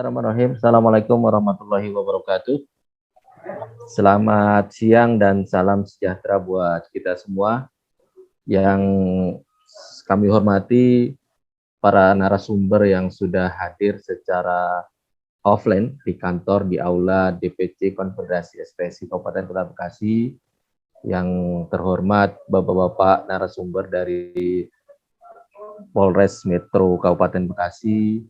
Bismillahirrahmanirrahim. Assalamualaikum warahmatullahi wabarakatuh. Selamat siang dan salam sejahtera buat kita semua. Yang kami hormati para narasumber yang sudah hadir secara offline di kantor, di aula DPC Konfederasi Ekspresi Kabupaten Kota Bekasi. Yang terhormat Bapak-Bapak narasumber dari Polres Metro Kabupaten Bekasi,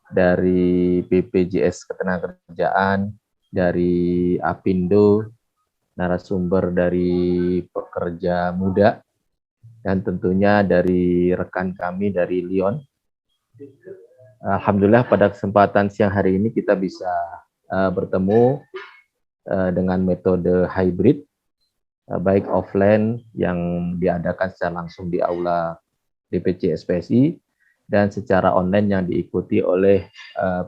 dari BPJS Ketenagakerjaan, dari Apindo, narasumber dari pekerja muda, dan tentunya dari rekan kami dari Lyon. Alhamdulillah pada kesempatan siang hari ini kita bisa bertemu dengan metode hybrid, baik offline yang diadakan secara langsung di aula DPC SPSI, dan secara online yang diikuti oleh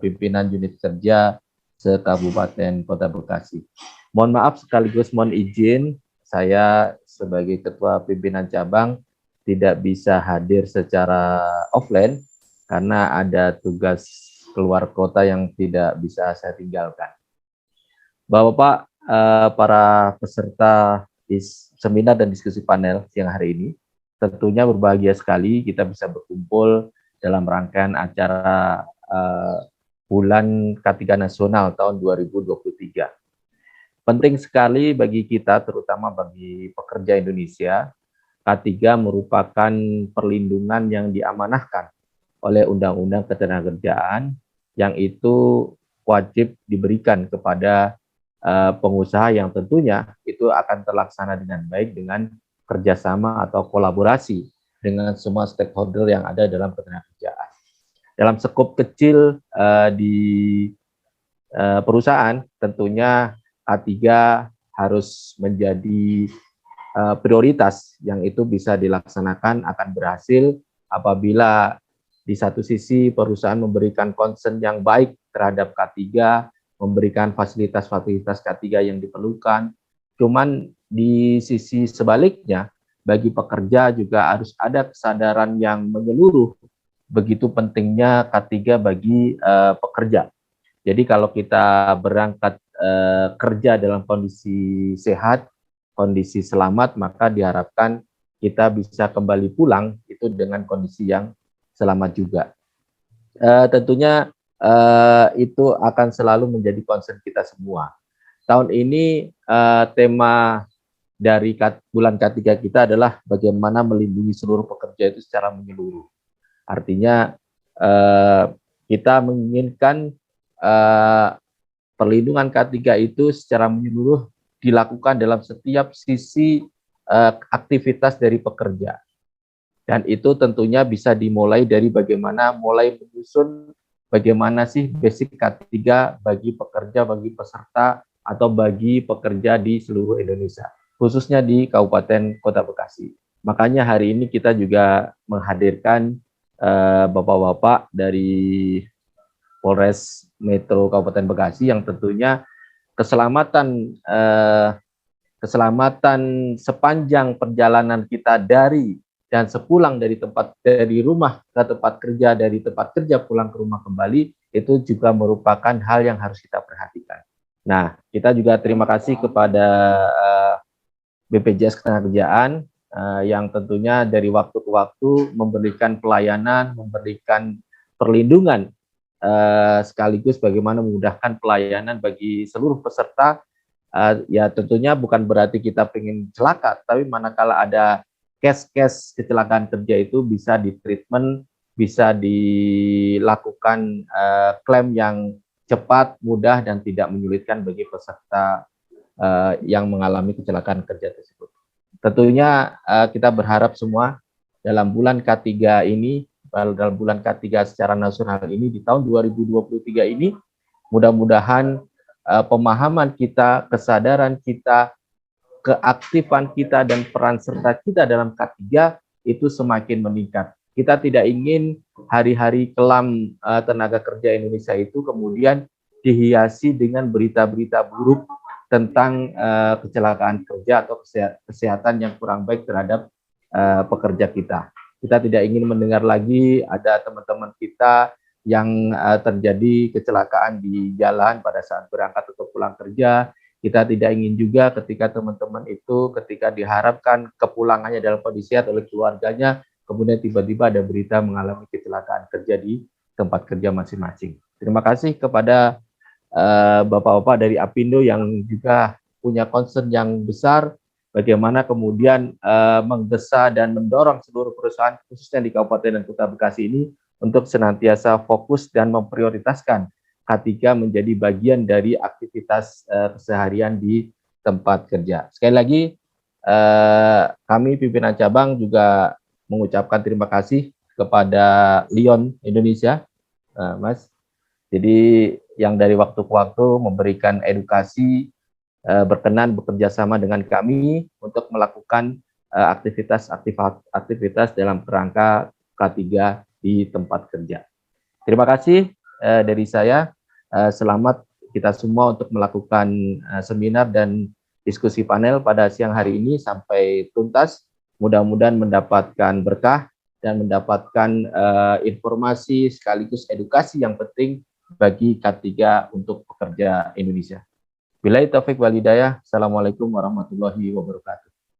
pimpinan unit kerja se-Kabupaten Kota Bekasi. Mohon maaf sekaligus mohon izin, saya sebagai Ketua Pimpinan Cabang tidak bisa hadir secara offline karena ada tugas keluar kota yang tidak bisa saya tinggalkan. Bapak-bapak, para peserta seminar dan diskusi panel siang hari ini, tentunya berbahagia sekali kita bisa berkumpul dalam rangkaian acara Bulan K3 Nasional tahun 2023. Penting sekali bagi kita, terutama bagi pekerja Indonesia, K3 merupakan perlindungan yang diamanahkan oleh Undang-Undang Ketenagakerjaan, yang itu wajib diberikan kepada pengusaha yang tentunya itu akan terlaksana dengan baik dengan kerjasama atau kolaborasi dengan semua stakeholder yang ada dalam ketenagakerjaan. Dalam skop kecil di perusahaan, tentunya K3 harus menjadi prioritas yang itu bisa dilaksanakan akan berhasil apabila di satu sisi perusahaan memberikan concern yang baik terhadap K3, memberikan fasilitas-fasilitas K3 yang diperlukan. Cuman di sisi sebaliknya, bagi pekerja juga harus ada kesadaran yang menyeluruh begitu pentingnya K3 bagi pekerja. Jadi kalau kita berangkat kerja dalam kondisi sehat, kondisi selamat, maka diharapkan kita bisa kembali pulang itu dengan kondisi yang selamat juga. Tentunya itu akan selalu menjadi concern kita semua. Tahun ini tema dari bulan K3 kita adalah bagaimana melindungi seluruh pekerja itu secara menyeluruh. Artinya kita menginginkan perlindungan K3 itu secara menyeluruh dilakukan dalam setiap sisi aktivitas dari pekerja. Dan itu tentunya bisa dimulai dari bagaimana mulai menyusun bagaimana sih basic K3 bagi pekerja, bagi peserta, atau bagi pekerja di seluruh Indonesia, khususnya di Kabupaten Kota Bekasi. Makanya hari ini kita juga menghadirkan bapak-bapak dari Polres Metro Kabupaten Bekasi yang tentunya keselamatan sepanjang perjalanan kita dari dan sepulang dari rumah ke tempat kerja, dari tempat kerja pulang ke rumah kembali, itu juga merupakan hal yang harus kita perhatikan. Nah, kita juga terima kasih kepada BPJS Ketenagakerjaan yang tentunya dari waktu ke waktu memberikan pelayanan, memberikan perlindungan, sekaligus bagaimana memudahkan pelayanan bagi seluruh peserta. Ya tentunya bukan berarti kita ingin celaka, tapi manakala ada case-case kecelakaan kerja itu bisa ditreatment, bisa dilakukan klaim yang cepat, mudah, dan tidak menyulitkan bagi peserta yang mengalami kecelakaan kerja tersebut. Tentunya kita berharap semua dalam bulan K3 ini, dalam bulan K3 secara nasional ini di tahun 2023 ini, mudah-mudahan pemahaman kita, kesadaran kita, keaktifan kita, dan peran serta kita dalam K3 itu semakin meningkat. Kita tidak ingin hari-hari kelam tenaga kerja Indonesia itu kemudian dihiasi dengan berita-berita buruk tentang kecelakaan kerja atau kesehatan yang kurang baik terhadap pekerja kita. Kita tidak ingin mendengar lagi ada teman-teman kita yang terjadi kecelakaan di jalan pada saat berangkat atau pulang kerja. Kita tidak ingin juga ketika teman-teman itu ketika diharapkan kepulangannya dalam kondisi sehat oleh keluarganya, kemudian tiba-tiba ada berita mengalami kecelakaan kerja di tempat kerja masing-masing. Terima kasih kepada Bapak-Bapak dari Apindo yang juga punya concern yang besar bagaimana kemudian menggesa dan mendorong seluruh perusahaan khususnya di Kabupaten dan Kota Bekasi ini untuk senantiasa fokus dan memprioritaskan K3 menjadi bagian dari aktivitas keseharian di tempat kerja. Sekali lagi, kami pimpinan cabang juga mengucapkan terima kasih kepada Lion Indonesia, Mas. Jadi yang dari waktu ke waktu memberikan edukasi, berkenan bekerja sama dengan kami untuk melakukan aktivitas dalam kerangka K3 di tempat kerja. Terima kasih dari saya. Selamat kita semua untuk melakukan seminar dan diskusi panel pada siang hari ini sampai tuntas. Mudah-mudahan mendapatkan berkah dan mendapatkan informasi sekaligus edukasi yang penting bagi K3 untuk pekerja Indonesia. Billahi taufik wal hidayah. Assalamualaikum warahmatullahi wabarakatuh.